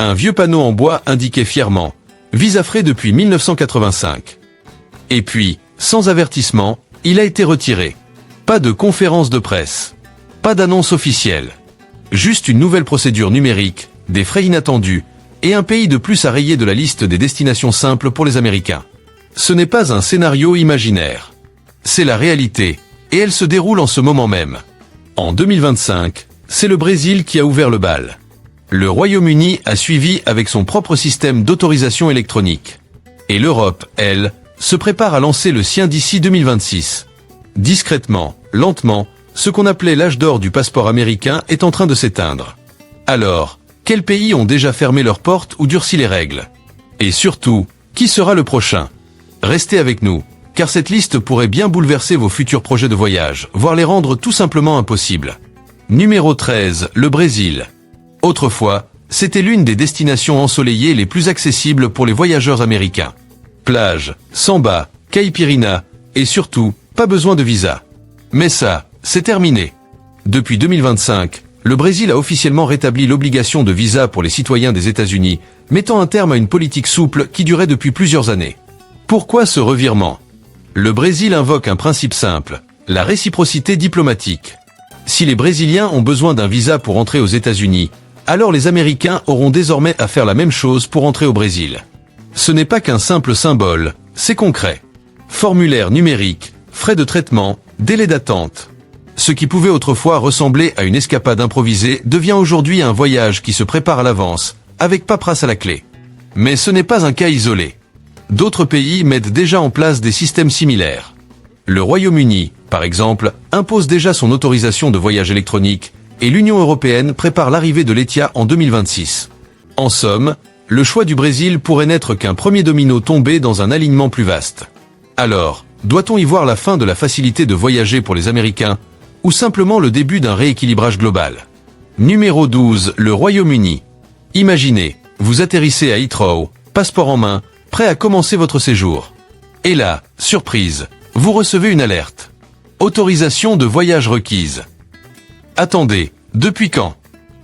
Un vieux panneau en bois indiquait fièrement « Visa frais depuis 1985 ». Et puis, sans avertissement, il a été retiré. Pas de conférence de presse. Pas d'annonce officielle. Juste une nouvelle procédure numérique, des frais inattendus, et un pays de plus à rayer de la liste des destinations simples pour les Américains. Ce n'est pas un scénario imaginaire. C'est la réalité, et elle se déroule en ce moment même. En 2025, c'est le Brésil qui a ouvert le bal. Le Royaume-Uni a suivi avec son propre système d'autorisation électronique. Et l'Europe, elle, se prépare à lancer le sien d'ici 2026. Discrètement, lentement, ce qu'on appelait l'âge d'or du passeport américain est en train de s'éteindre. Alors, quels pays ont déjà fermé leurs portes ou durci les règles? Et surtout, qui sera le prochain? Restez avec nous, car cette liste pourrait bien bouleverser vos futurs projets de voyage, voire les rendre tout simplement impossibles. Numéro 13, le Brésil. Autrefois, c'était l'une des destinations ensoleillées les plus accessibles pour les voyageurs américains. Plage, samba, caipirinha, et surtout, pas besoin de visa. Mais ça, c'est terminé. Depuis 2025, le Brésil a officiellement rétabli l'obligation de visa pour les citoyens des États-Unis, mettant un terme à une politique souple qui durait depuis plusieurs années. Pourquoi ce revirement? Le Brésil invoque un principe simple, la réciprocité diplomatique. Si les Brésiliens ont besoin d'un visa pour entrer aux États-Unis, alors les Américains auront désormais à faire la même chose pour entrer au Brésil. Ce n'est pas qu'un simple symbole, c'est concret. Formulaire numérique, frais de traitement, délai d'attente. Ce qui pouvait autrefois ressembler à une escapade improvisée devient aujourd'hui un voyage qui se prépare à l'avance, avec paperasse à la clé. Mais ce n'est pas un cas isolé. D'autres pays mettent déjà en place des systèmes similaires. Le Royaume-Uni, par exemple, impose déjà son autorisation de voyage électronique, et l'Union européenne prépare l'arrivée de l'ETIA en 2026. En somme, le choix du Brésil pourrait n'être qu'un premier domino tombé dans un alignement plus vaste. Alors, doit-on y voir la fin de la facilité de voyager pour les Américains, ou simplement le début d'un rééquilibrage global? Numéro 12, le Royaume-Uni. Imaginez, vous atterrissez à Heathrow, passeport en main, prêt à commencer votre séjour. Et là, surprise, vous recevez une alerte. Autorisation de voyage requise. Attendez, depuis quand?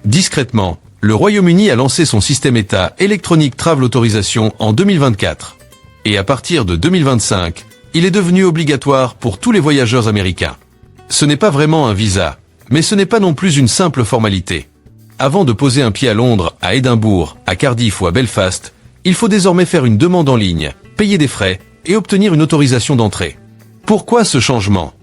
Discrètement, le Royaume-Uni a lancé son système État Electronic Travel Authorization en 2024. Et à partir de 2025, il est devenu obligatoire pour tous les voyageurs américains. Ce n'est pas vraiment un visa, mais ce n'est pas non plus une simple formalité. Avant de poser un pied à Londres, à Édimbourg, à Cardiff ou à Belfast, il faut désormais faire une demande en ligne, payer des frais et obtenir une autorisation d'entrée. Pourquoi ce changement?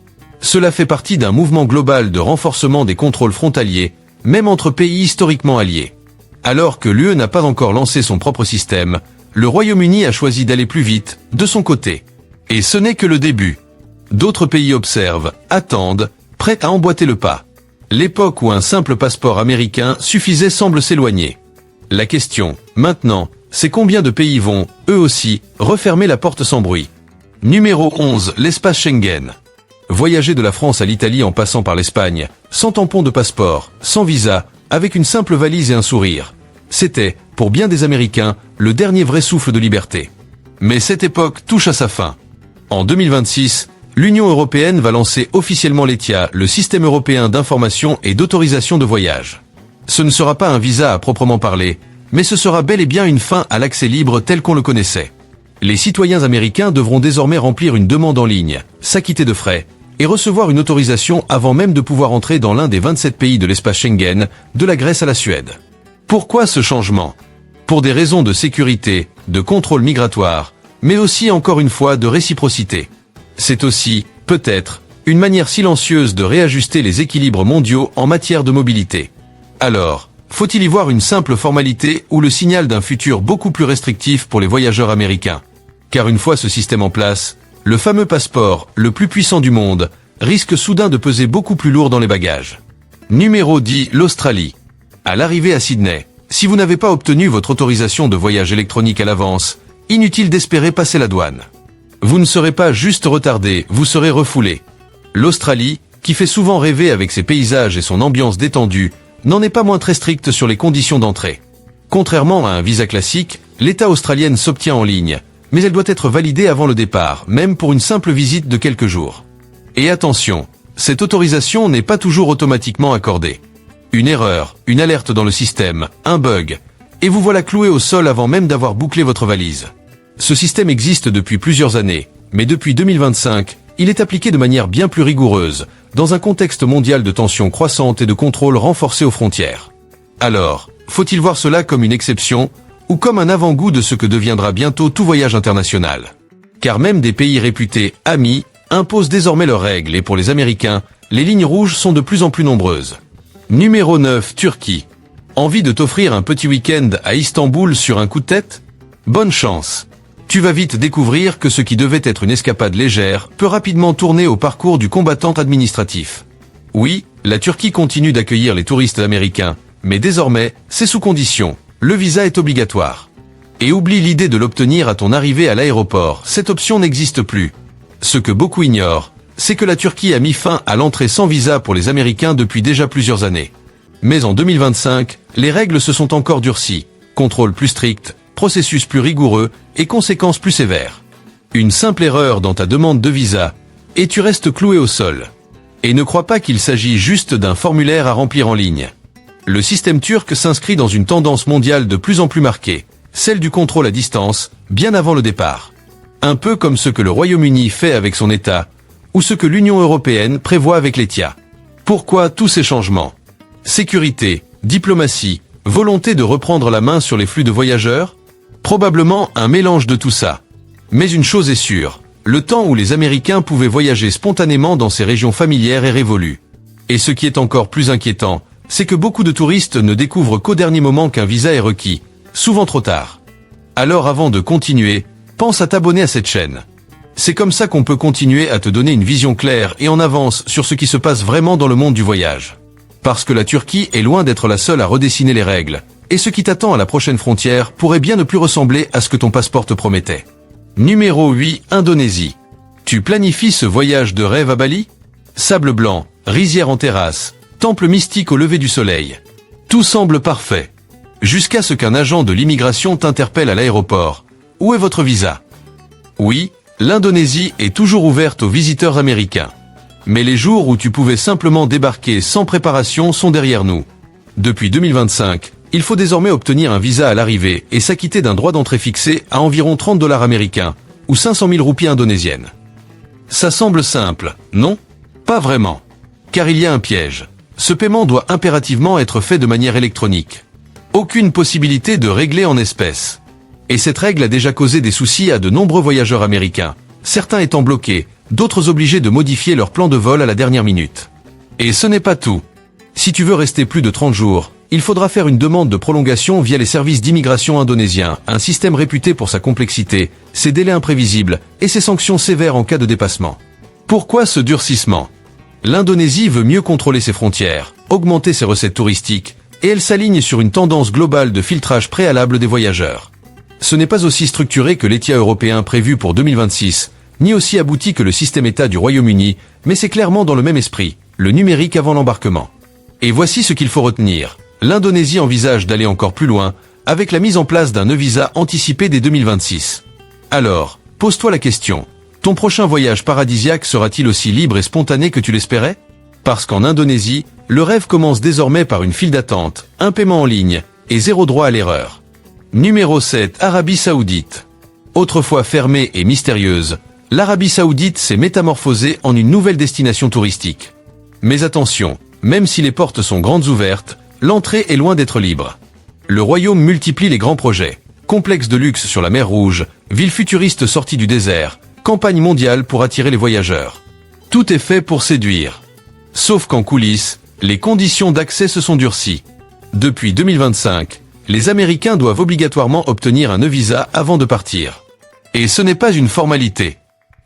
Cela fait partie d'un mouvement global de renforcement des contrôles frontaliers, même entre pays historiquement alliés. Alors que l'UE n'a pas encore lancé son propre système, le Royaume-Uni a choisi d'aller plus vite, de son côté. Et ce n'est que le début. D'autres pays observent, attendent, prêts à emboîter le pas. L'époque où un simple passeport américain suffisait semble s'éloigner. La question, maintenant, c'est combien de pays vont, eux aussi, refermer la porte sans bruit. Numéro 11, l'espace Schengen. Voyager de la France à l'Italie en passant par l'Espagne, sans tampon de passeport, sans visa, avec une simple valise et un sourire. C'était, pour bien des Américains, le dernier vrai souffle de liberté. Mais cette époque touche à sa fin. En 2026, l'Union européenne va lancer officiellement l'ETIA, le système européen d'information et d'autorisation de voyage. Ce ne sera pas un visa à proprement parler, mais ce sera bel et bien une fin à l'accès libre tel qu'on le connaissait. Les citoyens américains devront désormais remplir une demande en ligne, s'acquitter de frais, et recevoir une autorisation avant même de pouvoir entrer dans l'un des 27 pays de l'espace Schengen, de la Grèce à la Suède. Pourquoi ce changement? Pour des raisons de sécurité, de contrôle migratoire, mais aussi encore une fois de réciprocité. C'est aussi, peut-être, une manière silencieuse de réajuster les équilibres mondiaux en matière de mobilité. Alors, faut-il y voir une simple formalité ou le signal d'un futur beaucoup plus restrictif pour les voyageurs américains? Car une fois ce système en place, le fameux passeport, le plus puissant du monde, risque soudain de peser beaucoup plus lourd dans les bagages. Numéro 10, l'Australie. À l'arrivée à Sydney, si vous n'avez pas obtenu votre autorisation de voyage électronique à l'avance, inutile d'espérer passer la douane. Vous ne serez pas juste retardé, vous serez refoulé. L'Australie, qui fait souvent rêver avec ses paysages et son ambiance détendue, n'en est pas moins très stricte sur les conditions d'entrée. Contrairement à un visa classique, l'État australienne s'obtient en ligne, mais elle doit être validée avant le départ, même pour une simple visite de quelques jours. Et attention, cette autorisation n'est pas toujours automatiquement accordée. Une erreur, une alerte dans le système, un bug, et vous voilà cloué au sol avant même d'avoir bouclé votre valise. Ce système existe depuis plusieurs années, mais depuis 2025, il est appliqué de manière bien plus rigoureuse, dans un contexte mondial de tensions croissantes et de contrôle renforcé aux frontières. Alors, faut-il voir cela comme une exception, ou comme un avant-goût de ce que deviendra bientôt tout voyage international? Car même des pays réputés amis imposent désormais leurs règles et pour les Américains, les lignes rouges sont de plus en plus nombreuses. Numéro 9, Turquie. Envie de t'offrir un petit week-end à Istanbul sur un coup de tête? Bonne chance. Tu vas vite découvrir que ce qui devait être une escapade légère peut rapidement tourner au parcours du combattant administratif. Oui, la Turquie continue d'accueillir les touristes américains, mais désormais, c'est sous condition. Le visa est obligatoire. Et oublie l'idée de l'obtenir à ton arrivée à l'aéroport, cette option n'existe plus. Ce que beaucoup ignorent, c'est que la Turquie a mis fin à l'entrée sans visa pour les Américains depuis déjà plusieurs années. Mais en 2025, les règles se sont encore durcies, contrôle plus strict, processus plus rigoureux et conséquences plus sévères. Une simple erreur dans ta demande de visa, et tu restes cloué au sol. Et ne crois pas qu'il s'agit juste d'un formulaire à remplir en ligne. Le système turc s'inscrit dans une tendance mondiale de plus en plus marquée, celle du contrôle à distance, bien avant le départ. Un peu comme ce que le Royaume-Uni fait avec son État, ou ce que l'Union européenne prévoit avec l'ETIA. Pourquoi tous ces changements? Sécurité, diplomatie, volonté de reprendre la main sur les flux de voyageurs? Probablement un mélange de tout ça. Mais une chose est sûre, le temps où les Américains pouvaient voyager spontanément dans ces régions familières est révolu. Et ce qui est encore plus inquiétant, c'est que beaucoup de touristes ne découvrent qu'au dernier moment qu'un visa est requis, souvent trop tard. Alors avant de continuer, pense à t'abonner à cette chaîne. C'est comme ça qu'on peut continuer à te donner une vision claire et en avance sur ce qui se passe vraiment dans le monde du voyage. Parce que la Turquie est loin d'être la seule à redessiner les règles, et ce qui t'attend à la prochaine frontière pourrait bien ne plus ressembler à ce que ton passeport te promettait. Numéro 8, Indonésie. Tu planifies ce voyage de rêve à Bali? Sable blanc, rizière en terrasse, temple mystique au lever du soleil. Tout semble parfait. Jusqu'à ce qu'un agent de l'immigration t'interpelle à l'aéroport. Où est votre visa? Oui, l'Indonésie est toujours ouverte aux visiteurs américains. Mais les jours où tu pouvais simplement débarquer sans préparation sont derrière nous. Depuis 2025, il faut désormais obtenir un visa à l'arrivée et s'acquitter d'un droit d'entrée fixé à environ 30 $ américains, ou 500 000 roupies indonésiennes. Ça semble simple, non? Pas vraiment. Car il y a un piège. Ce paiement doit impérativement être fait de manière électronique. Aucune possibilité de régler en espèces. Et cette règle a déjà causé des soucis à de nombreux voyageurs américains, certains étant bloqués, d'autres obligés de modifier leur plan de vol à la dernière minute. Et ce n'est pas tout. Si tu veux rester plus de 30 jours, il faudra faire une demande de prolongation via les services d'immigration indonésiens, un système réputé pour sa complexité, ses délais imprévisibles et ses sanctions sévères en cas de dépassement. Pourquoi ce durcissement? L'Indonésie veut mieux contrôler ses frontières, augmenter ses recettes touristiques, et elle s'aligne sur une tendance globale de filtrage préalable des voyageurs. Ce n'est pas aussi structuré que l'ETIA européen prévu pour 2026, ni aussi abouti que le système État du Royaume-Uni, mais c'est clairement dans le même esprit, le numérique avant l'embarquement. Et voici ce qu'il faut retenir. L'Indonésie envisage d'aller encore plus loin, avec la mise en place d'un e-visa anticipé dès 2026. Alors, pose-toi la question. Ton prochain voyage paradisiaque sera-t-il aussi libre et spontané que tu l'espérais? Parce qu'en Indonésie, le rêve commence désormais par une file d'attente, un paiement en ligne, et zéro droit à l'erreur. Numéro 7, Arabie Saoudite. Autrefois fermée et mystérieuse, l'Arabie Saoudite s'est métamorphosée en une nouvelle destination touristique. Mais attention, même si les portes sont grandes ouvertes, l'entrée est loin d'être libre. Le royaume multiplie les grands projets. Complexe de luxe sur la mer Rouge, ville futuriste sortie du désert, campagne mondiale pour attirer les voyageurs. Tout est fait pour séduire. Sauf qu'en coulisses, les conditions d'accès se sont durcies. Depuis 2025, les Américains doivent obligatoirement obtenir un e-visa avant de partir. Et ce n'est pas une formalité.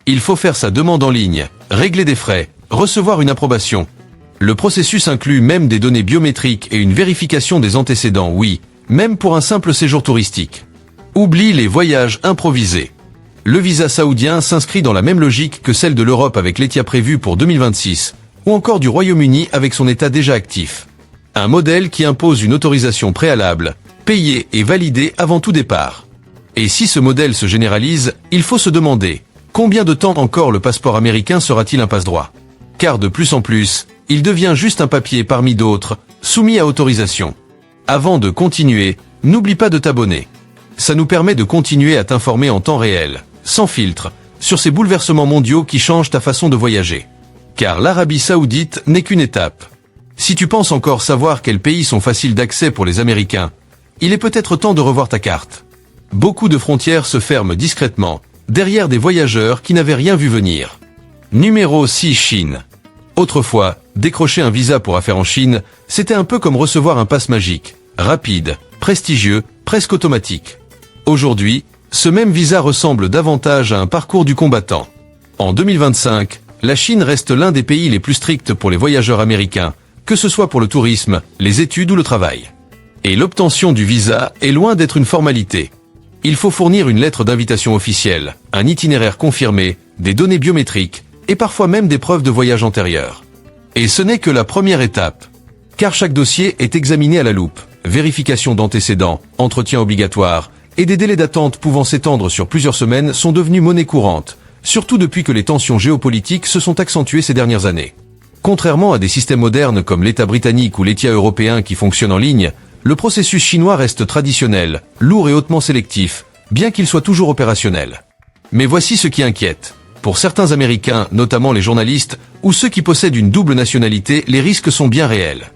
Il faut faire sa demande en ligne, régler des frais, recevoir une approbation. Le processus inclut même des données biométriques et une vérification des antécédents, oui, même pour un simple séjour touristique. Oublie les voyages improvisés. Le visa saoudien s'inscrit dans la même logique que celle de l'Europe avec l'ETIA prévu pour 2026, ou encore du Royaume-Uni avec son État déjà actif. Un modèle qui impose une autorisation préalable, payée et validée avant tout départ. Et si ce modèle se généralise, il faut se demander, combien de temps encore le passeport américain sera-t-il un passe-droit? Car de plus en plus, il devient juste un papier parmi d'autres, soumis à autorisation. Avant de continuer, n'oublie pas de t'abonner. Ça nous permet de continuer à t'informer en temps réel, sans filtre, sur ces bouleversements mondiaux qui changent ta façon de voyager. Car l'Arabie Saoudite n'est qu'une étape. Si tu penses encore savoir quels pays sont faciles d'accès pour les Américains, il est peut-être temps de revoir ta carte. Beaucoup de frontières se ferment discrètement, derrière des voyageurs qui n'avaient rien vu venir. Numéro 6, Chine. Autrefois, décrocher un visa pour affaires en Chine, c'était un peu comme recevoir un pass magique, rapide, prestigieux, presque automatique. Aujourd'hui, ce même visa ressemble davantage à un parcours du combattant. En 2025, la Chine reste l'un des pays les plus stricts pour les voyageurs américains, que ce soit pour le tourisme, les études ou le travail. Et l'obtention du visa est loin d'être une formalité. Il faut fournir une lettre d'invitation officielle, un itinéraire confirmé, des données biométriques, et parfois même des preuves de voyage antérieurs. Et ce n'est que la première étape. Car chaque dossier est examiné à la loupe, vérification d'antécédents, entretien obligatoire, et des délais d'attente pouvant s'étendre sur plusieurs semaines sont devenus monnaie courante, surtout depuis que les tensions géopolitiques se sont accentuées ces dernières années. Contrairement à des systèmes modernes comme l'État britannique ou l'État européen qui fonctionnent en ligne, le processus chinois reste traditionnel, lourd et hautement sélectif, bien qu'il soit toujours opérationnel. Mais voici ce qui inquiète. Pour certains Américains, notamment les journalistes, ou ceux qui possèdent une double nationalité, les risques sont bien réels.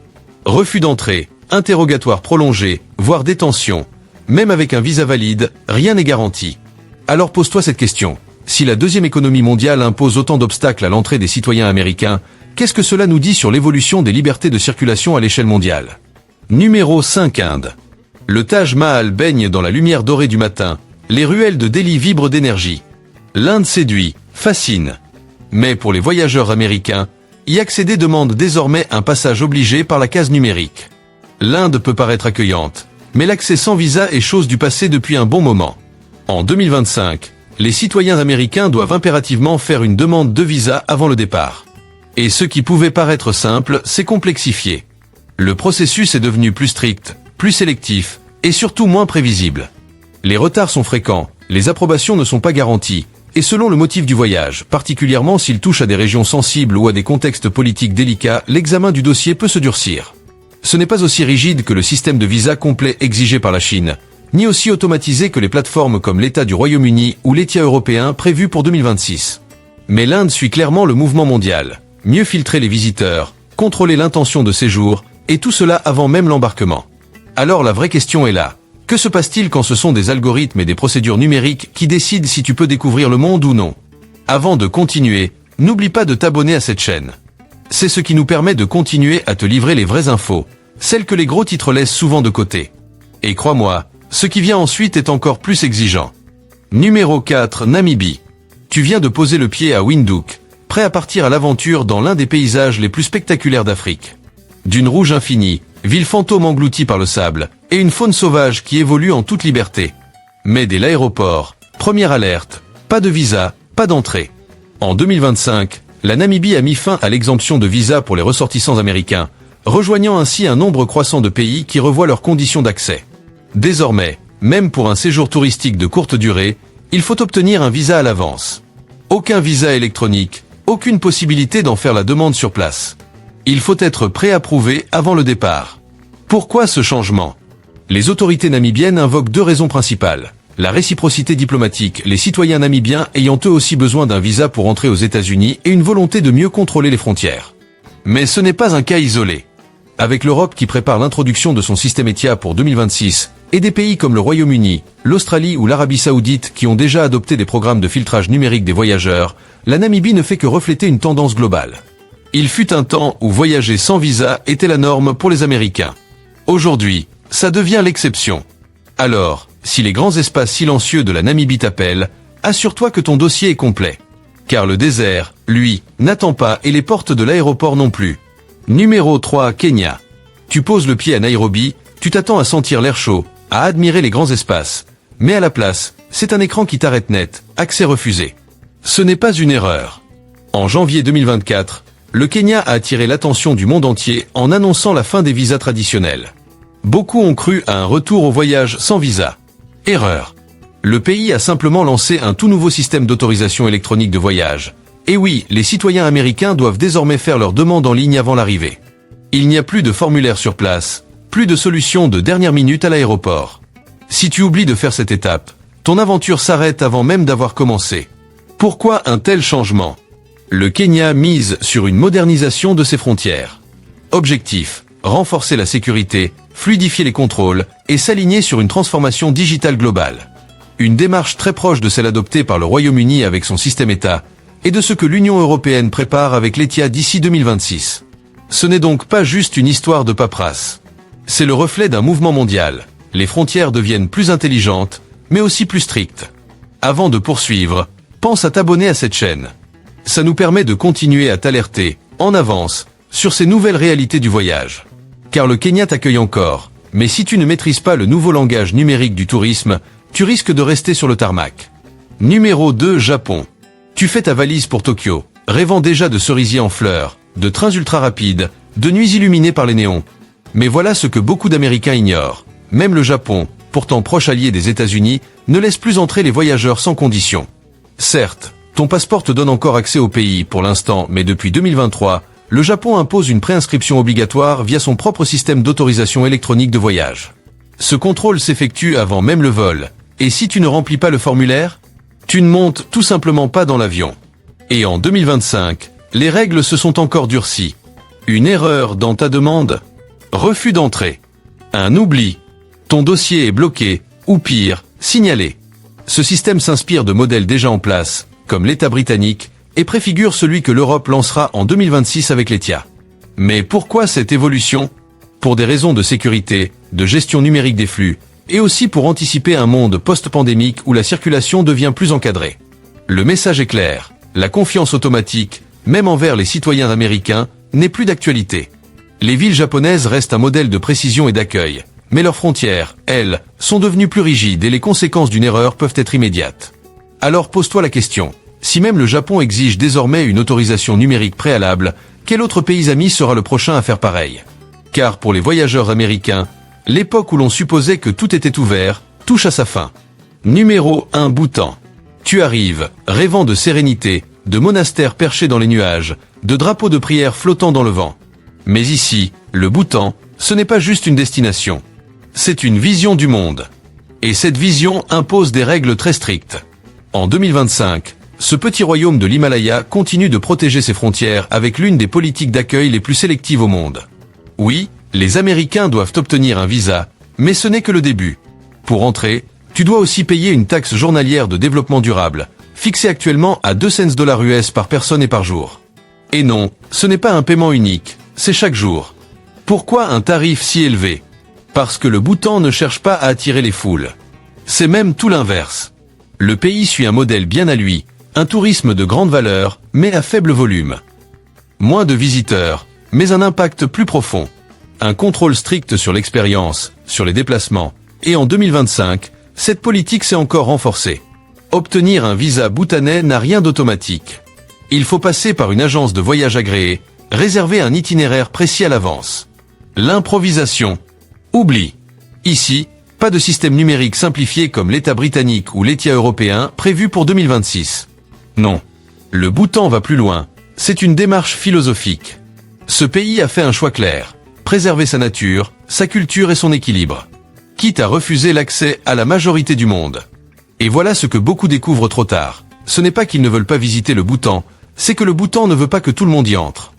Refus d'entrée, interrogatoire prolongé, voire détention. Même avec un visa valide, rien n'est garanti. Alors pose-toi cette question. Si la deuxième économie mondiale impose autant d'obstacles à l'entrée des citoyens américains, qu'est-ce que cela nous dit sur l'évolution des libertés de circulation à l'échelle mondiale? Numéro 5, Inde. Le Taj Mahal baigne dans la lumière dorée du matin. Les ruelles de Delhi vibrent d'énergie. L'Inde séduit, fascine. Mais pour les voyageurs américains, y accéder demande désormais un passage obligé par la case numérique. L'Inde peut paraître accueillante, mais l'accès sans visa est chose du passé depuis un bon moment. En 2025, les citoyens américains doivent impérativement faire une demande de visa avant le départ. Et ce qui pouvait paraître simple s'est complexifié. Le processus est devenu plus strict, plus sélectif, et surtout moins prévisible. Les retards sont fréquents, les approbations ne sont pas garanties, et selon le motif du voyage, particulièrement s'il touche à des régions sensibles ou à des contextes politiques délicats, l'examen du dossier peut se durcir. Ce n'est pas aussi rigide que le système de visa complet exigé par la Chine, ni aussi automatisé que les plateformes comme l'État du Royaume-Uni ou l'État européen prévu pour 2026. Mais l'Inde suit clairement le mouvement mondial. Mieux filtrer les visiteurs, contrôler l'intention de séjour, et tout cela avant même l'embarquement. Alors la vraie question est là. Que se passe-t-il quand ce sont des algorithmes et des procédures numériques qui décident si tu peux découvrir le monde ou non? Avant de continuer, n'oublie pas de t'abonner à cette chaîne. C'est ce qui nous permet de continuer à te livrer les vraies infos, celles que les gros titres laissent souvent de côté. Et crois-moi, ce qui vient ensuite est encore plus exigeant. Numéro 4, Namibie. Tu viens de poser le pied à Windhoek, prêt à partir à l'aventure dans l'un des paysages les plus spectaculaires d'Afrique. D'une rouge infinie, ville fantôme engloutie par le sable, et une faune sauvage qui évolue en toute liberté. Mais dès l'aéroport, première alerte, pas de visa, pas d'entrée. En 2025, la Namibie a mis fin à l'exemption de visa pour les ressortissants américains, rejoignant ainsi un nombre croissant de pays qui revoient leurs conditions d'accès. Désormais, même pour un séjour touristique de courte durée, il faut obtenir un visa à l'avance. Aucun visa électronique, aucune possibilité d'en faire la demande sur place. Il faut être préapprouvé avant le départ. Pourquoi ce changement? Les autorités namibiennes invoquent deux raisons principales. La réciprocité diplomatique, les citoyens namibiens ayant eux aussi besoin d'un visa pour entrer aux États-Unis et une volonté de mieux contrôler les frontières. Mais ce n'est pas un cas isolé. Avec l'Europe qui prépare l'introduction de son système ETIA pour 2026, et des pays comme le Royaume-Uni, l'Australie ou l'Arabie Saoudite qui ont déjà adopté des programmes de filtrage numérique des voyageurs, la Namibie ne fait que refléter une tendance globale. Il fut un temps où voyager sans visa était la norme pour les Américains. Aujourd'hui, ça devient l'exception. Alors, si les grands espaces silencieux de la Namibie t'appellent, assure-toi que ton dossier est complet. Car le désert, lui, n'attend pas et les portes de l'aéroport non plus. Numéro 3, Kenya. Tu poses le pied à Nairobi, tu t'attends à sentir l'air chaud, à admirer les grands espaces. Mais à la place, c'est un écran qui t'arrête net, accès refusé. Ce n'est pas une erreur. En janvier 2024, le Kenya a attiré l'attention du monde entier en annonçant la fin des visas traditionnels. Beaucoup ont cru à un retour au voyage sans visa. Erreur. Le pays a simplement lancé un tout nouveau système d'autorisation électronique de voyage. Et oui, les citoyens américains doivent désormais faire leur demande en ligne avant l'arrivée. Il n'y a plus de formulaire sur place, Plus de solution de dernière minute à l'aéroport. Si tu oublies de faire cette étape, ton aventure s'arrête avant même d'avoir commencé. Pourquoi un tel changement? Le Kenya mise sur une modernisation de ses frontières. Objectif: renforcer la sécurité, fluidifier les contrôles et s'aligner sur une transformation digitale globale. Une démarche très proche de celle adoptée par le Royaume-Uni avec son système État et de ce que l'Union européenne prépare avec l'ETIA d'ici 2026. Ce n'est donc pas juste une histoire de paperasse. C'est le reflet d'un mouvement mondial. Les frontières deviennent plus intelligentes, mais aussi plus strictes. Avant de poursuivre, pense à t'abonner à cette chaîne. Ça nous permet de continuer à t'alerter, en avance, sur ces nouvelles réalités du voyage. Car le Kenya t'accueille encore, mais si tu ne maîtrises pas le nouveau langage numérique du tourisme, tu risques de rester sur le tarmac. Numéro 2, Japon. Tu fais ta valise pour Tokyo, rêvant déjà de cerisiers en fleurs, de trains ultra rapides, de nuits illuminées par les néons. Mais voilà ce que beaucoup d'Américains ignorent. Même le Japon, pourtant proche allié des États-Unis, ne laisse plus entrer les voyageurs sans condition. Certes, ton passeport te donne encore accès au pays pour l'instant, mais depuis 2023, le Japon impose une préinscription obligatoire via son propre système d'autorisation électronique de voyage. Ce contrôle s'effectue avant même le vol, et si tu ne remplis pas le formulaire, tu ne montes tout simplement pas dans l'avion. Et en 2025, les règles se sont encore durcies. Une erreur dans ta demande? Refus d'entrée. Un oubli. Ton dossier est bloqué, ou pire, signalé. Ce système s'inspire de modèles déjà en place, comme l'État britannique, et préfigure celui que l'Europe lancera en 2026 avec l'ETIA. Mais pourquoi cette évolution? Pour des raisons de sécurité, de gestion numérique des flux, et aussi pour anticiper un monde post-pandémique où la circulation devient plus encadrée. Le message est clair, la confiance automatique, même envers les citoyens américains, n'est plus d'actualité. Les villes japonaises restent un modèle de précision et d'accueil, mais leurs frontières, elles, sont devenues plus rigides et les conséquences d'une erreur peuvent être immédiates. Alors pose-toi la question, si même le Japon exige désormais une autorisation numérique préalable, quel autre pays ami sera le prochain à faire pareil? Car pour les voyageurs américains, l'époque où l'on supposait que tout était ouvert, touche à sa fin. Numéro 1, Bhoutan. Tu arrives, rêvant de sérénité, de monastères perchés dans les nuages, de drapeaux de prière flottant dans le vent. Mais ici, le Bhoutan, ce n'est pas juste une destination. C'est une vision du monde. Et cette vision impose des règles très strictes. En 2025, ce petit royaume de l'Himalaya continue de protéger ses frontières avec l'une des politiques d'accueil les plus sélectives au monde. Oui, les Américains doivent obtenir un visa, mais ce n'est que le début. Pour entrer, tu dois aussi payer une taxe journalière de développement durable, fixée actuellement à 2 cents $ US par personne et par jour. Et non, ce n'est pas un paiement unique, c'est chaque jour. Pourquoi un tarif si élevé? Parce que le Bhoutan ne cherche pas à attirer les foules. C'est même tout l'inverse. Le pays suit un modèle bien à lui, un tourisme de grande valeur, mais à faible volume. Moins de visiteurs, mais un impact plus profond. Un contrôle strict sur l'expérience, sur les déplacements, et en 2025, cette politique s'est encore renforcée. Obtenir un visa bhoutanais n'a rien d'automatique. Il faut passer par une agence de voyage agréée, réserver un itinéraire précis à l'avance. L'improvisation. Oublie. Ici, pas de système numérique simplifié comme l'État britannique ou l'ETIA européen prévu pour 2026. Non. Le Bhoutan va plus loin. C'est une démarche philosophique. Ce pays a fait un choix clair. Préserver sa nature, sa culture et son équilibre. Quitte à refuser l'accès à la majorité du monde. Et voilà ce que beaucoup découvrent trop tard. Ce n'est pas qu'ils ne veulent pas visiter le Bhoutan, c'est que le Bhoutan ne veut pas que tout le monde y entre.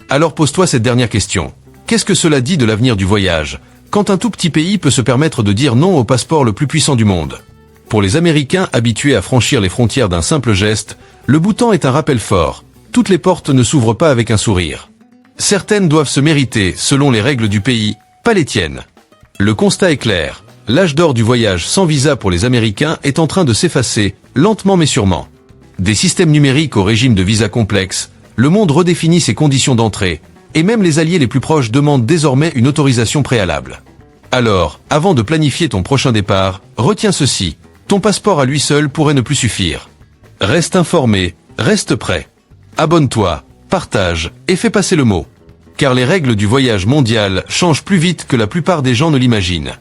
Alors pose-toi cette dernière question. Qu'est-ce que cela dit de l'avenir du voyage, quand un tout petit pays peut se permettre de dire non au passeport le plus puissant du monde? Pour les Américains habitués à franchir les frontières d'un simple geste, le Bhoutan est un rappel fort. Toutes les portes ne s'ouvrent pas avec un sourire. Certaines doivent se mériter selon les règles du pays, pas les tiennes. Le constat est clair. L'âge d'or du voyage sans visa pour les Américains est en train de s'effacer, lentement mais sûrement. Des systèmes numériques au régime de visa complexe, le monde redéfinit ses conditions d'entrée, et même les alliés les plus proches demandent désormais une autorisation préalable. Alors, avant de planifier ton prochain départ, retiens ceci, ton passeport à lui seul pourrait ne plus suffire. Reste informé, reste prêt. Abonne-toi, partage, et fais passer le mot. Car les règles du voyage mondial changent plus vite que la plupart des gens ne l'imaginent.